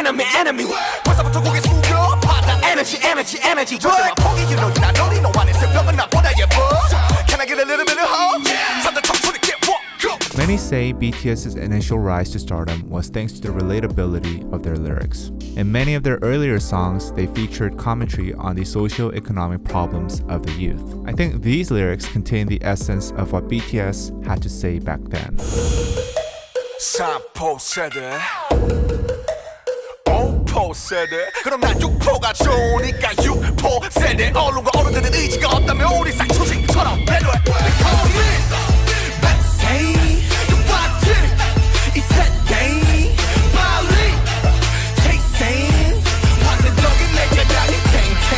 enemy 벌써부터 고개 숙여 받아 energy 절대만 포기 you know you're not lonely no one is 병은 나보다 예뻐 Can I get a little bit of hope? 잠들 청춘이 get walk go Many say BTS's initial rise to stardom was thanks to the relatability of their lyrics. In many of their earlier songs, they featured commentary on the socio-economic problems of the youth. I think these lyrics contain the essence of what BTS had to say back then. 3포 세대 5포 세대 그럼 난 6포가 좋으니까 6포 세대 언론과 어른들의 의지가 없다면 우리 쌍초식처럼 배려해 They call me Baepsae You watch it 이 세대 빨리 chasing 환상적인 내 계단이 팽팽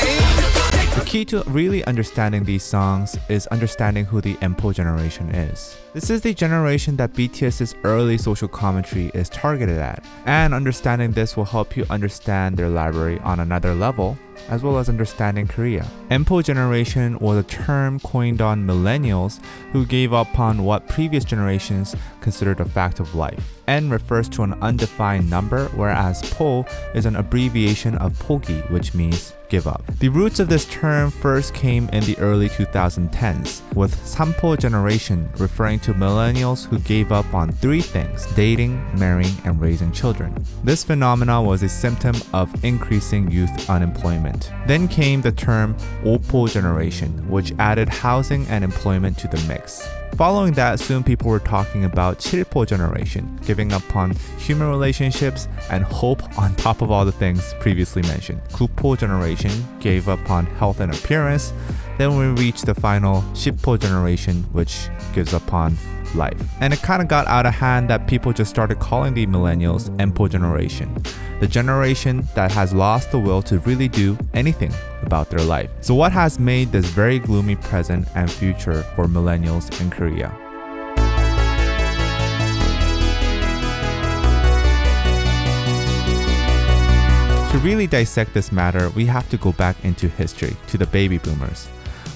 The key to really understanding these songs is understanding who the Empo generation is. This is the generation that BTS's early social commentary is targeted at, and understanding this will help you understand their library on another level, as well as understanding Korea. Empo generation was a term coined on millennials who gave up on what previous generations considered a fact of life. N refers to an undefined number, whereas Po is an abbreviation of pogi, which means give up. The roots of this term first came in the early 2010s, with Sampo generation referring to millennials who gave up on three things: dating, marrying, and raising children. This phenomenon was a symptom of increasing youth unemployment. Then came the term Opo generation, which added housing and employment to the mix. Following that, soon people were talking about Chilpo generation, giving up on human relationships and hope on top of all the things previously mentioned. Kupo generation gave up on health and appearance. Then we reached the final Shippo generation, which gives up on life. And it kind of got out of hand that people just started calling the millennials Empo generation, the generation that has lost the will to really do anything about their life. So what has made this very gloomy present and future for millennials in Korea? To really dissect this matter, we have to go back into history, to the baby boomers.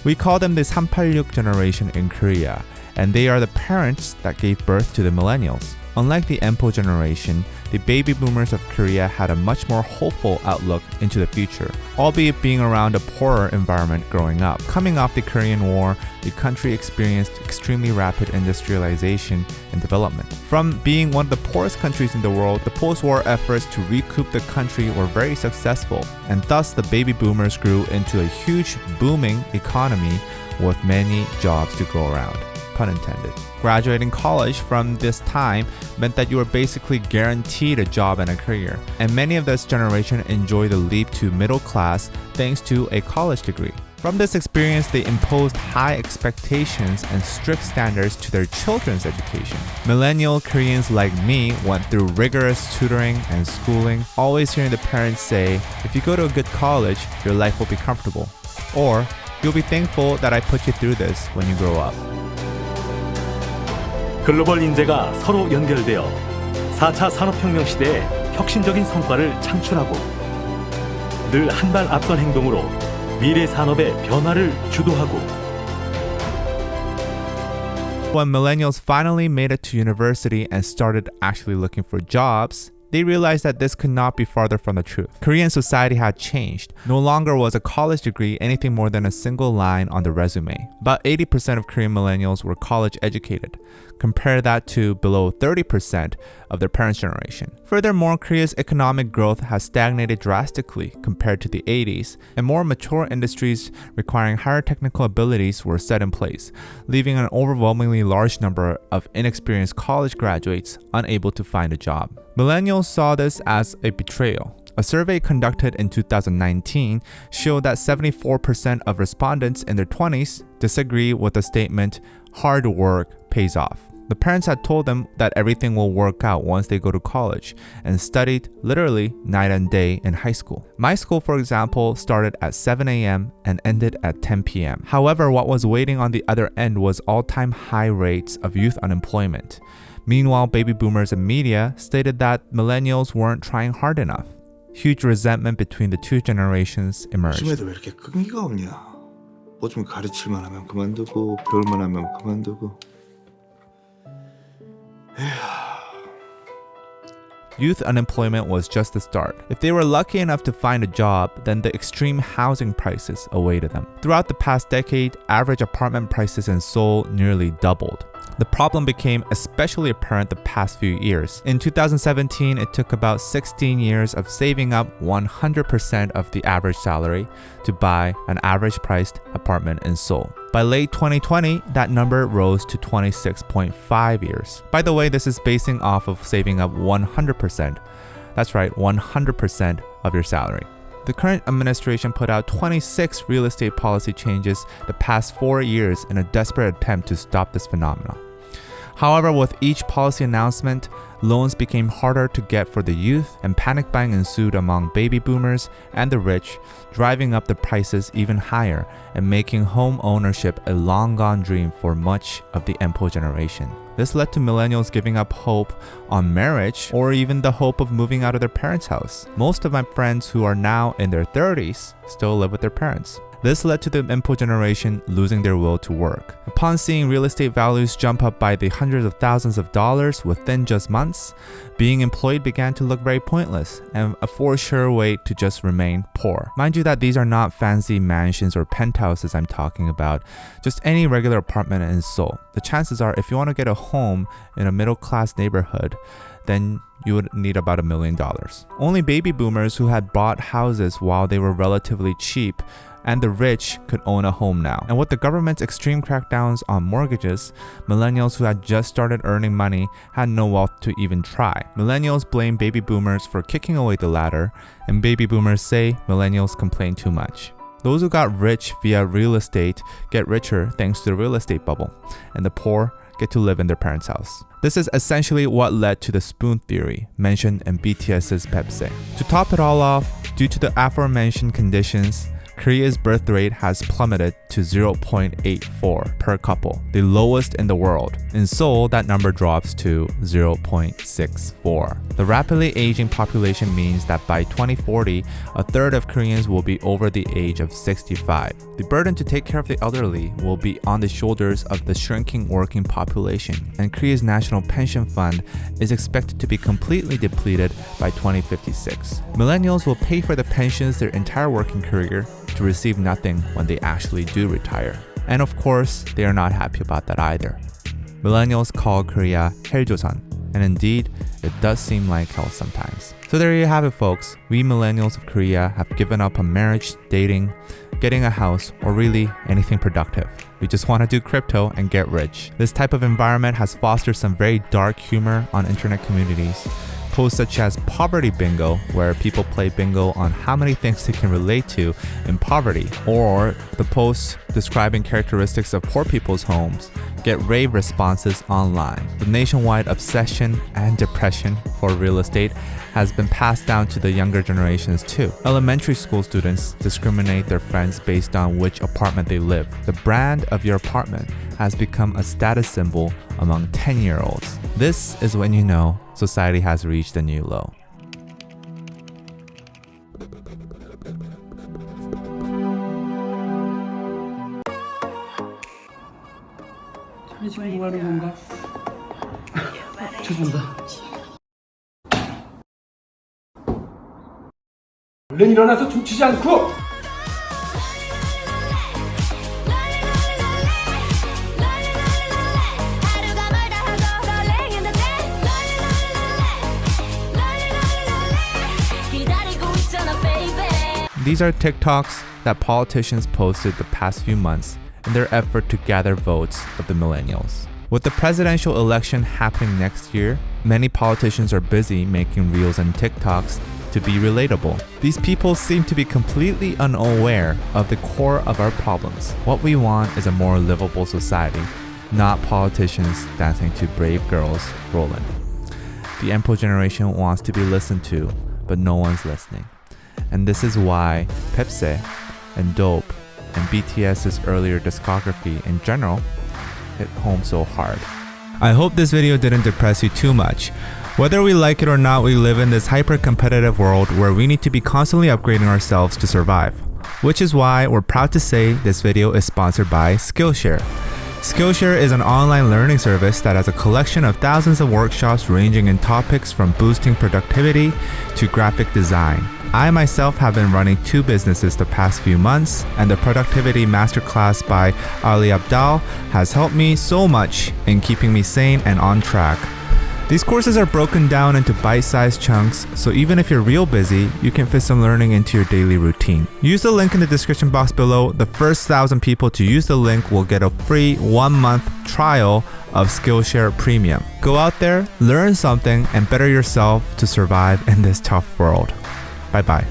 We call them the 386 generation in Korea, and they are the parents that gave birth to the millennials. Unlike the Empo generation, the baby boomers of Korea had a much more hopeful outlook into the future, albeit being around a poorer environment growing up. Coming off the Korean War, the country experienced extremely rapid industrialization and development. From being one of the poorest countries in the world, the post-war efforts to recoup the country were very successful, and thus the baby boomers grew into a huge booming economy with many jobs to go around. Pun intended. Graduating college from this time meant that you were basically guaranteed a job and a career, and many of this generation enjoy the leap to middle class thanks to a college degree. From this experience, they imposed high expectations and strict standards to their children's education. Millennial Koreans like me went through rigorous tutoring and schooling, always hearing the parents say, if you go to a good college, your life will be comfortable. Or, you'll be thankful that I put you through this when you grow up. 글로벌 인재가 서로 연결되어 4차 산업혁명 시대에 혁신적인 성과를 창출하고 늘 한 발 앞선 행동으로 미래 산업의 변화를 주도하고 When millennials finally made it to university and started actually looking for jobs, they realized that this could not be farther from the truth. Korean society had changed. No longer was a college degree anything more than a single line on the resume. About 80% of Korean millennials were college educated. Compare that to below 30% of their parents' generation. Furthermore, Korea's economic growth has stagnated drastically compared to the 80s, and more mature industries requiring higher technical abilities were set in place, leaving an overwhelmingly large number of inexperienced college graduates unable to find a job. Millennials saw this as a betrayal. A survey conducted in 2019 showed that 74% of respondents in their 20s disagree with the statement, hard work pays off. The parents had told them that everything will work out once they go to college and studied literally night and day in high school. My school, for example, started at 7 a.m. and ended at 10 p.m. However, what was waiting on the other end was all-time high rates of youth unemployment. Meanwhile, baby boomers and media stated that millennials weren't trying hard enough. Huge resentment between the two generations emerged. 요즘에도 왜 이렇게 끈기가 없냐? 뭐 좀 가르칠만 하면 그만두고 배울만 하면 그만두고. Youth unemployment was just the start. If they were lucky enough to find a job, then the extreme housing prices awaited them. Throughout the past decade, average apartment prices in Seoul nearly doubled. The problem became especially apparent the past few years. In 2017, it took about 16 years of saving up 100% of the average salary to buy an average-priced apartment in Seoul. By late 2020, that number rose to 26.5 years. By the way, this is basing off of saving up 100%. That's right, 100% of your salary. The current administration put out 26 real estate policy changes the past 4 years in a desperate attempt to stop this phenomenon. However, with each policy announcement, loans became harder to get for the youth, and panic buying ensued among baby boomers and the rich, driving up the prices even higher and making home ownership a long-gone dream for much of the Empo generation. This led to millennials giving up hope on marriage or even the hope of moving out of their parents' house. Most of my friends who are now in their 30s still live with their parents. This led to the Empo generation losing their will to work. Upon seeing real estate values jump up by the hundreds of thousands of dollars within just months, being employed began to look very pointless and a for sure way to just remain poor. Mind you that these are not fancy mansions or penthouses I'm talking about, just any regular apartment in Seoul. The chances are if you want to get a home in a middle-class neighborhood, then you would need about $1 million. Only baby boomers who had bought houses while they were relatively cheap and the rich could own a home now. And with the government's extreme crackdowns on mortgages, millennials who had just started earning money had no wealth to even try. Millennials blame baby boomers for kicking away the ladder, and baby boomers say millennials complain too much. Those who got rich via real estate get richer thanks to the real estate bubble, and the poor get to live in their parents' house. This is essentially what led to the spoon theory mentioned in BTS's Baepsae. To top it all off, due to the aforementioned conditions, Korea's birth rate has plummeted to 0.84 per couple, the lowest in the world. In Seoul, that number drops to 0.64. The rapidly aging population means that by 2040, a third of Koreans will be over the age of 65. The burden to take care of the elderly will be on the shoulders of the shrinking working population, and Korea's national pension fund is expected to be completely depleted by 2056. Millennials will pay for the pensions their entire working career to receive nothing when they actually do retire. And of course, they are not happy about that either. Millennials call Korea 헬조선, and indeed, it does seem like hell sometimes. So there you have it, folks. We millennials of Korea have given up on marriage, dating, getting a house, or really anything productive. We just want to do crypto and get rich. This type of environment has fostered some very dark humor on internet communities. Posts such as Poverty Bingo, where people play bingo on how many things they can relate to in poverty, or the posts describing characteristics of poor people's homes, get rave responses online. The nationwide obsession and depression for real estate has been passed down to the younger generations too. Elementary school students discriminate their friends based on which apartment they live. The brand of your apartment has become a status symbol among 10-year-olds. This is when you know society has reached a new low. 지금 뭐 하는 건가? 죄송합니다. 얼른 일어나서 춤추지 않고! These are TikToks that politicians posted the past few months in their effort to gather votes of the millennials. With the presidential election happening next year, many politicians are busy making reels and TikToks to be relatable. These people seem to be completely unaware of the core of our problems. What we want is a more livable society, not politicians dancing to Brave Girls Rollin'. The Empo generation wants to be listened to, but no one's listening. And this is why Baepsae and Dope and BTS's earlier discography in general hit home so hard. I hope this video didn't depress you too much. Whether we like it or not, we live in this hyper-competitive world where we need to be constantly upgrading ourselves to survive. Which is why we're proud to say this video is sponsored by Skillshare. Skillshare is an online learning service that has a collection of thousands of workshops ranging in topics from boosting productivity to graphic design. I myself have been running 2 businesses the past few months, and the Productivity Masterclass by Ali Abdal has helped me so much in keeping me sane and on track. These courses are broken down into bite-sized chunks, so even if you're real busy, you can fit some learning into your daily routine. Use the link in the description box below. The first 1,000 people to use the link will get a free 1-month trial of Skillshare Premium. Go out there, learn something, and better yourself to survive in this tough world. Bye-bye.